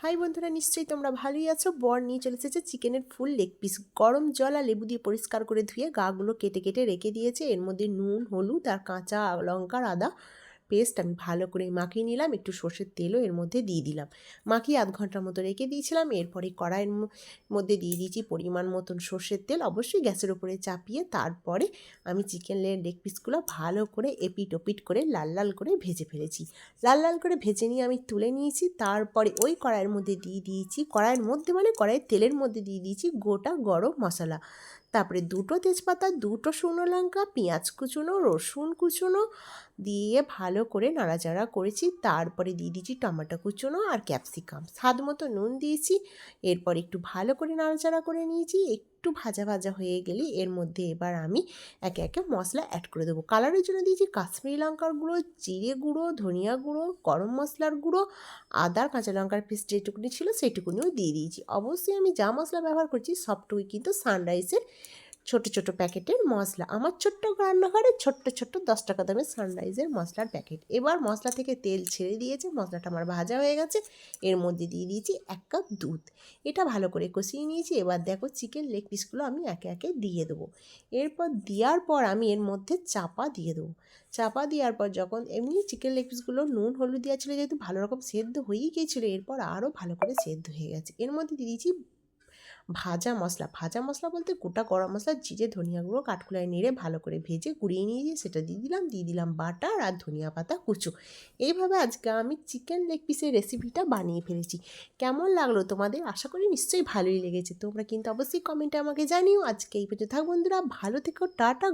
High বন্ধুরা, নিশ্চয়ই তোমরা ভালোই আছো। বর নিয়ে চলে এসেছে চিকেনের ফুল লেগ পিস। গরম জল আর লেবু দিয়ে পরিষ্কার করে ধুয়ে গাগুলো কেটে কেটে রেখে দিয়েছে। এর মধ্যে নুন, হলুদ আর কাঁচা লঙ্কার আদা পেস্ট আমি ভালো করে মাখিয়ে নিলাম। একটু সর্ষের তেলও এর মধ্যে দিয়ে দিলাম। মাখিয়ে আধ ঘন্টার মতো রেখে দিয়েছিলাম। এরপরে কড়াইয়ের মধ্যে দিয়ে দিয়েছি পরিমাণ মতন সর্ষের তেল, অবশ্যই গ্যাসের উপরে চাপিয়ে। তারপরে আমি চিকেন লেগ পিসগুলো ভালো করে এপিট ওপিট করে লাল লাল করে ভেজে ফেলেছি। লাল লাল করে ভেজে নিয়ে আমি তুলে নিয়েছি। তারপরে ওই কড়াইয়ের মধ্যে দিয়ে দিয়েছি, কড়াইয়ের মধ্যে মানে কড়াইয়ের তেলের মধ্যে দিয়ে দিয়েছি গোটা গরম মশলা। তারপরে দুটো তেজপাতা, দুটো শুকনো লঙ্কা, পেঁয়াজ কুচুনো, রসুন কুচুনো দিয়ে ভালো করে নাড়াচাড়া করেছি। তারপরে দিয়ে দিয়েছি টমেটো কুচুনো আর ক্যাপসিকাম, স্বাদ মতো নুন দিয়েছি। এরপর একটু ভালো করে নাড়াচাড়া করে নিয়েছি। একটু ভাজা ভাজা হয়ে গেলে এর মধ্যে এবার আমি একে একে মশলা অ্যাড করে দেবো। কালারের জন্য দিয়েছি কাশ্মীরি লঙ্কার গুঁড়ো, জিরে গুঁড়ো, ধনিয়া গুঁড়ো, গরম মশলার গুঁড়ো, আদা কাঁচা লঙ্কার পেস্ট যেটুকুনি ছিল সেটুকুনিও দিয়ে দিয়েছি। অবশ্যই আমি যা মশলা ব্যবহার করছি সবটুকুই কিন্তু সানরাইজের ছোট ছোট প্যাকেটের মশলা। আমার ছোট্ট রান্নাঘরে ছোট্ট ছোট্ট 10 টাকা দামের সানরাইজের মশলার প্যাকেট। এবার মশলা থেকে তেল ছেড়ে দিয়েছে, মশলাটা আমার ভাজা হয়ে গেছে। এর মধ্যে দিয়ে দিয়েছি 1 কাপ দুধ। এটা ভালো করে কষিয়ে নিয়েছি। এবার দেখো চিকেন লেগ পিসগুলো আমি একে একে দিয়ে দেবো। এরপর দেওয়ার পর আমি এর মধ্যে চাপা দিয়ে দেবো। চাপা দেওয়ার পর যখন এমনি চিকেন লেগ পিসগুলো নুন হলুদ দেওয়া ছিল, যেহেতু ভালো রকম সেদ্ধ হয়েই গিয়েছিলো, এরপর আরও ভালো করে সেদ্ধ হয়ে গেছে। এর মধ্যে দিয়ে দিয়েছি ভাজা মশলা। ভাজা মশলা বলতে গোটা গরম মশলা, জিরে, ধনিয়া গুঁড়ো কাঠখোলায় নেড়ে ভালো করে ভেজে গুঁড়িয়ে নিয়ে সেটা দিয়ে দিলাম বাটার আর ধনিয়া পাতা কুচো। এইভাবে আজকে আমি চিকেন লেগ পিসের রেসিপিটা বানিয়ে ফেলেছি। কেমন লাগলো তোমাদের? আশা করি নিশ্চয়ই ভালোই লেগেছে। তোমরা কিন্তু অবশ্যই কমেন্টে আমাকে জানিও। আজকে এই পর্যন্ত থাক বন্ধুরা, ভালো থেকো, টাটা।